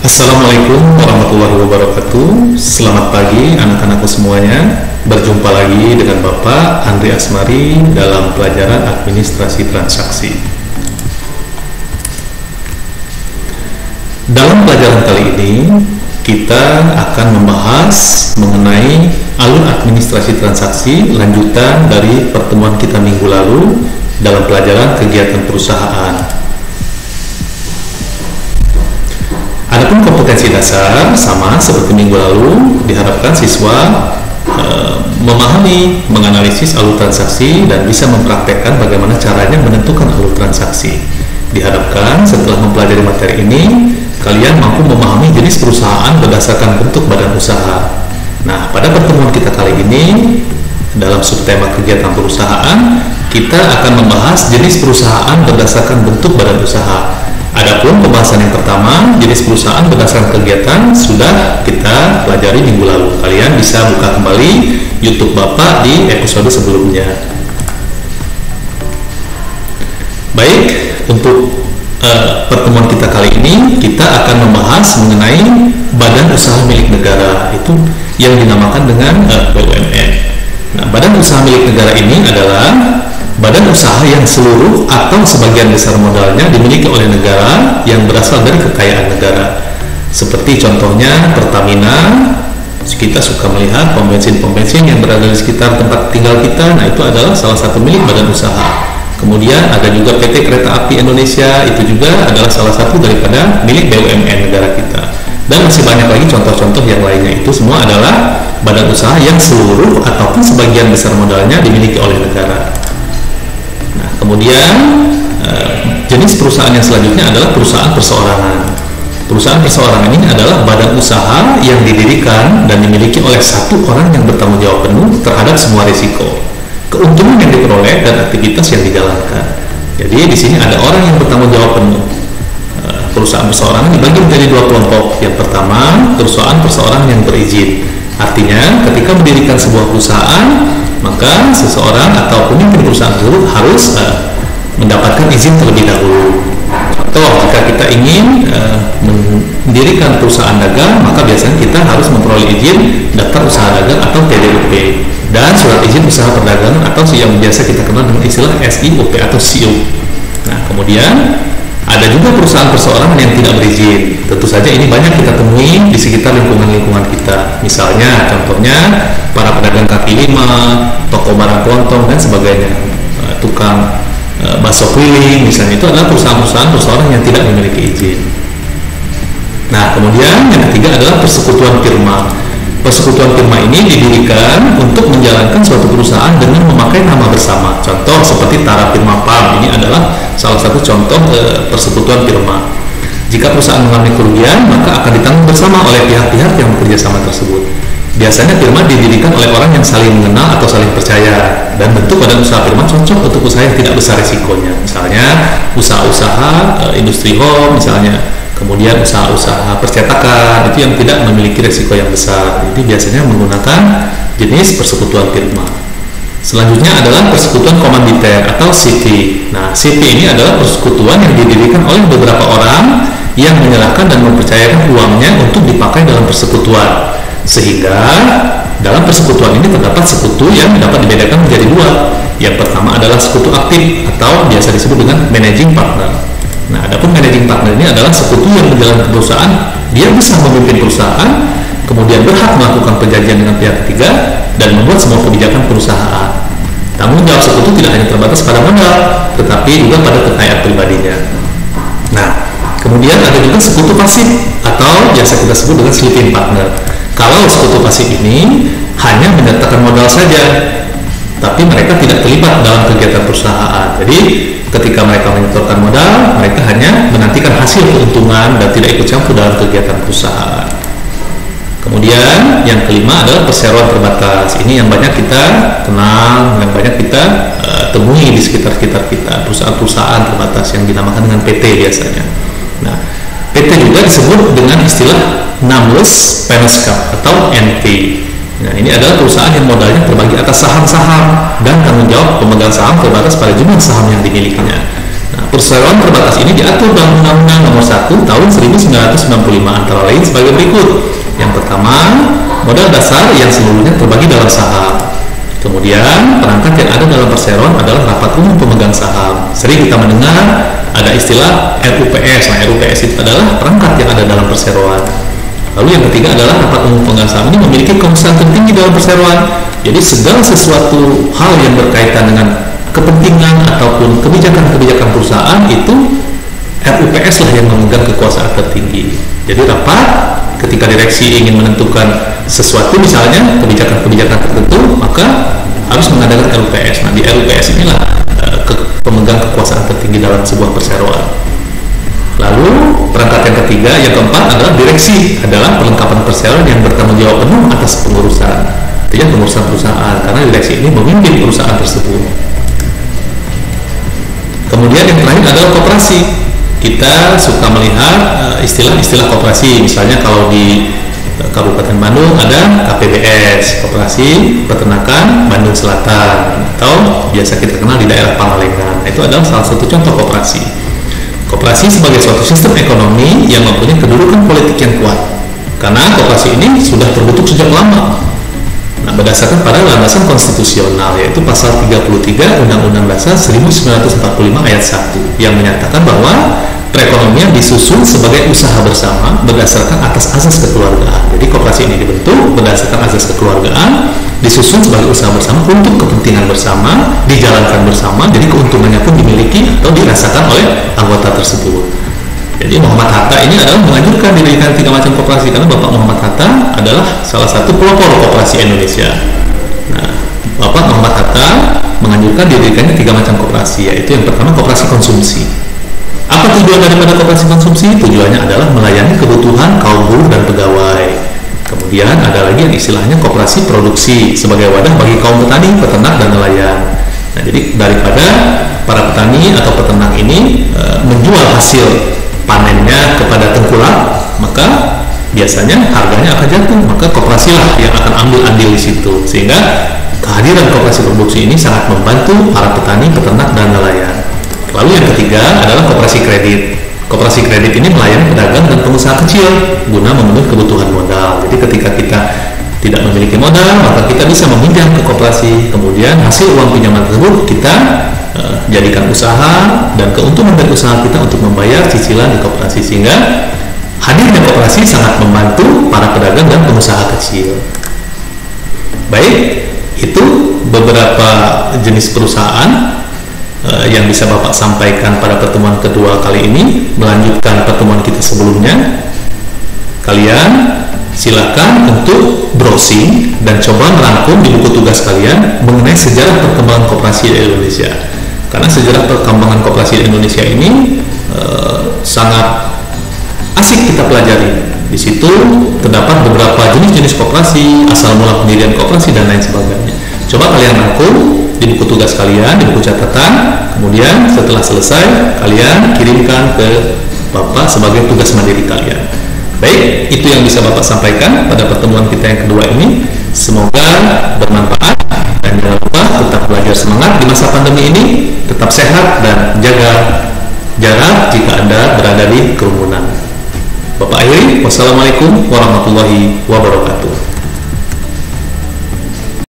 Assalamualaikum warahmatullahi wabarakatuh. Selamat pagi anak-anakku semuanya. Berjumpa lagi dengan Bapak Andri Asmari dalam pelajaran administrasi transaksi. Dalam pelajaran kali ini kita akan membahas mengenai alur administrasi transaksi lanjutan dari pertemuan kita minggu lalu dalam pelajaran kegiatan perusahaan. Adapun kompetensi dasar sama seperti minggu lalu, diharapkan siswa memahami, menganalisis alur transaksi dan bisa mempraktekkan bagaimana caranya menentukan alur transaksi. Diharapkan setelah mempelajari materi ini, kalian mampu memahami jenis perusahaan berdasarkan bentuk badan usaha. Nah, pada pertemuan kita kali ini, dalam subtema kegiatan perusahaan, kita akan membahas jenis perusahaan berdasarkan bentuk badan usaha. Adapun pembahasan yang pertama, jenis perusahaan berdasarkan kegiatan, sudah kita pelajari minggu lalu. Kalian bisa buka kembali YouTube Bapak di episode sebelumnya. Baik, untuk pertemuan kita kali ini, kita akan membahas mengenai badan usaha milik negara, itu yang dinamakan dengan BUMN. Nah, badan usaha milik negara ini adalah badan usaha yang seluruh atau sebagian besar modalnya dimiliki oleh negara yang berasal dari kekayaan negara. Seperti contohnya Pertamina, kita suka melihat pom bensin yang berada di sekitar tempat tinggal kita, nah itu adalah salah satu milik badan usaha. Kemudian ada juga PT Kereta Api Indonesia, itu juga adalah salah satu daripada milik BUMN negara kita. Dan masih banyak lagi contoh-contoh yang lainnya, itu semua adalah badan usaha yang seluruh ataupun sebagian besar modalnya dimiliki oleh negara. Kemudian jenis perusahaan yang selanjutnya adalah perusahaan perseorangan. Perusahaan perseorangan ini adalah badan usaha yang didirikan dan dimiliki oleh satu orang yang bertanggung jawab penuh terhadap semua risiko, keuntungan yang diperoleh dan aktivitas yang dijalankan. Jadi di sini ada orang yang bertanggung jawab penuh. Perusahaan perseorangan dibagi menjadi dua kelompok. Yang pertama, perusahaan perseorangan yang berizin. Artinya, ketika mendirikan sebuah perusahaan, maka seseorang atau pemimpin perusahaan tersebut harus mendapatkan izin terlebih dahulu. Contoh, jika kita ingin mendirikan perusahaan dagang, maka biasanya kita harus memperoleh izin daftar usaha dagang atau TDUP dan surat izin usaha perdagangan atau yang biasa kita kenal dengan istilah SIUP atau SIU. Nah, kemudian ada juga perusahaan perseorangan yang tidak berizin. Tentu saja ini banyak kita temui di sekitar lingkungan-lingkungan kita. Misalnya, contohnya para pedagang kaki lima, toko barang kelontong dan sebagainya, tukang bakso keliling, misalnya itu adalah perusahaan-perusahaan perseorangan yang tidak memiliki izin. Nah, kemudian yang ketiga adalah persekutuan firma. Persekutuan firma ini didirikan untuk menjalankan suatu perusahaan dengan memakai nama bersama. Contoh seperti Tara Firma PAM, ini adalah salah satu contoh persekutuan firma. Jika perusahaan mengalami kerugian, maka akan ditanggung bersama oleh pihak-pihak yang bekerja sama tersebut. Biasanya firma didirikan oleh orang yang saling mengenal atau saling percaya, dan bentuk badan usaha firma cocok untuk usaha yang tidak besar risikonya. Misalnya usaha-usaha industri home misalnya, kemudian usaha-usaha percetakan, itu yang tidak memiliki risiko yang besar. Jadi biasanya menggunakan jenis persekutuan firma. Selanjutnya adalah persekutuan komanditer atau CV. Nah, CV ini adalah persekutuan yang didirikan oleh beberapa orang yang menyerahkan dan mempercayakan uangnya untuk dipakai dalam persekutuan. Sehingga dalam persekutuan ini terdapat sekutu yang dapat dibedakan menjadi dua. Yang pertama adalah sekutu aktif atau biasa disebut dengan managing partner. Nah, adapun managing partner ini adalah sekutu yang menjalankan perusahaan, dia bisa memimpin perusahaan, kemudian berhak melakukan perjanjian dengan pihak ketiga dan membuat semua kebijakan perusahaan. Tanggung jawab sekutu tidak hanya terbatas pada modal, tetapi juga pada kekayaan pribadinya. Nah, kemudian ada juga sekutu pasif atau biasa kita sebut dengan sleeping partner. Kalau sekutu pasif ini hanya menyertakan modal saja, tapi mereka tidak terlibat dalam kegiatan perusahaan. Jadi ketika mereka menyetorkan modal, mereka hanya menantikan hasil keuntungan dan tidak ikut campur dalam kegiatan perusahaan. Kemudian yang kelima adalah perseroan terbatas. Ini yang banyak kita kenal, yang banyak kita temui di sekitar-sekitar kita, perusahaan-perusahaan terbatas yang dinamakan dengan PT biasanya. Nah, PT juga disebut dengan istilah Nameless Partnership atau NP. Nah, ini adalah perusahaan yang modalnya terbagi atas saham-saham dan tanggung jawab pemegang saham terbatas pada jumlah saham yang dimilikinya. Nah, perseroan terbatas ini diatur dalam Undang-Undang Nomor 1 Tahun 1995 antara lain sebagai berikut. Yang pertama, modal dasar yang seluruhnya terbagi dalam saham. Kemudian, perangkat yang ada dalam perseroan adalah rapat umum pemegang saham. Sering kita mendengar ada istilah RUPS. Nah, RUPS itu adalah perangkat yang ada dalam perseroan. Lalu yang ketiga adalah rapat umum pemegang saham ini memiliki kekuasaan tertinggi dalam perseroan. Jadi segala sesuatu hal yang berkaitan dengan kepentingan ataupun kebijakan-kebijakan perusahaan itu RUPS lah yang memegang kekuasaan tertinggi. Jadi rapat ketika direksi ingin menentukan sesuatu, misalnya kebijakan-kebijakan tertentu, maka harus mengadakan RUPS. Nah, di RUPS inilah pemegang kekuasaan tertinggi dalam sebuah perseroan. Lalu perangkat yang ketiga, yang keempat adalah direksi, adalah perlengkapan perseroan yang bertanggung jawab penuh atas pengurusan, artinya pengurusan perusahaan, karena direksi ini memimpin perusahaan tersebut. Kemudian yang terakhir adalah koperasi. Kita suka melihat istilah-istilah koperasi, misalnya kalau di Kabupaten Bandung ada KPBS, Koperasi Peternakan Bandung Selatan, atau biasa kita kenal di daerah Pangalengan. Itu adalah salah satu contoh koperasi. Koperasi sebagai suatu sistem ekonomi yang mempunyai kedudukan politik yang kuat, karena koperasi ini sudah terbentuk sejak lama. Nah, berdasarkan pada landasan konstitusional, yaitu pasal 33 Undang-Undang Dasar 1945 ayat 1 yang menyatakan bahwa perekonomian disusun sebagai usaha bersama berdasarkan atas asas kekeluargaan. Jadi koperasi ini dibentuk berdasarkan asas kekeluargaan, disusun sebagai usaha bersama untuk kepentingan bersama, dijalankan bersama, jadi keuntungannya pun dimiliki atau dirasakan oleh anggota tersebut. Jadi Muhammad Hatta ini adalah menganjurkan didirikan 3 macam koperasi, karena Bapak Muhammad Hatta adalah salah satu pelopor koperasi Indonesia. Nah, Bapak Muhammad Hatta menganjurkan didirikannya 3 macam koperasi, yaitu yang pertama koperasi konsumsi. Apa tujuan daripada koperasi konsumsi? Tujuannya adalah melayani kebutuhan kaum buruh dan pegawai. Kemudian ada lagi yang istilahnya koperasi produksi sebagai wadah bagi kaum petani, peternak, dan nelayan. Nah, jadi daripada para petani atau peternak ini menjual hasil panennya kepada tengkulak, maka biasanya harganya akan jatuh, maka koperasi lah yang akan ambil andil di situ, sehingga kehadiran koperasi produksi ini sangat membantu para petani, peternak, dan nelayan. Lalu yang ketiga adalah koperasi kredit. Koperasi kredit ini melayani pedagang dan pengusaha kecil guna memenuhi kebutuhan modal. Jadi ketika kita tidak memiliki modal, maka kita bisa meminjam ke koperasi, kemudian hasil uang pinjaman tersebut kita jadikan usaha, dan keuntungan dari usaha kita untuk membayar cicilan di koperasi, sehingga hadirnya koperasi sangat membantu para pedagang dan pengusaha kecil. Baik, itu beberapa jenis perusahaan yang bisa Bapak sampaikan pada pertemuan kedua kali ini, melanjutkan pertemuan kita sebelumnya. Kalian silakan untuk browsing dan coba merangkum di buku tugas kalian mengenai sejarah perkembangan koperasi di Indonesia. Karena sejarah perkembangan koperasi di Indonesia ini sangat asik kita pelajari. Di situ terdapat beberapa jenis-jenis koperasi, asal mula pendirian koperasi, dan lain sebagainya. Coba kalian rangkum di buku tugas kalian, di buku catatan, kemudian setelah selesai kalian kirimkan ke Bapak sebagai tugas mandiri kalian. Baik, itu yang bisa Bapak sampaikan pada pertemuan kita yang kedua ini. Semoga bermanfaat, dan jangan lupa tetap belajar semangat di masa pandemi ini, tetap sehat dan jaga jarak jika Anda berada di kerumunan. Bapak akhiri, wassalamualaikum warahmatullahi wabarakatuh.